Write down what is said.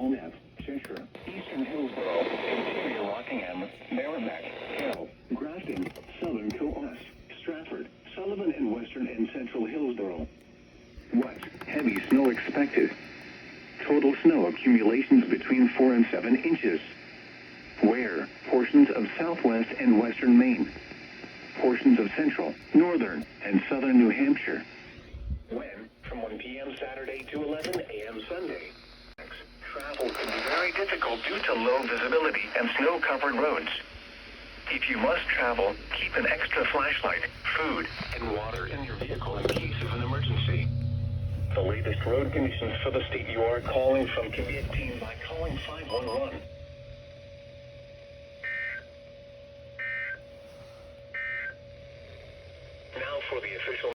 Belknap, Cheshire, Eastern Hillsborough, Interior Rockingham, Merrimack, Carroll, Grafton, Southern Coast, Stratford, Sullivan, and Western and Central Hillsborough. What? Heavy snow expected. Total snow accumulations between 4 and 7 inches. Where? Portions of southwest and western Maine. Portions of central, northern, and southern New Hampshire. When? From 1 p.m. Saturday to 11 a.m. Sunday. Travel can be very difficult due to low visibility and snow-covered roads. If you must travel, keep an extra flashlight, food, and water in your vehicle in case of an emergency. The latest road conditions for the state you are calling from can be obtained by calling 511. Now for the official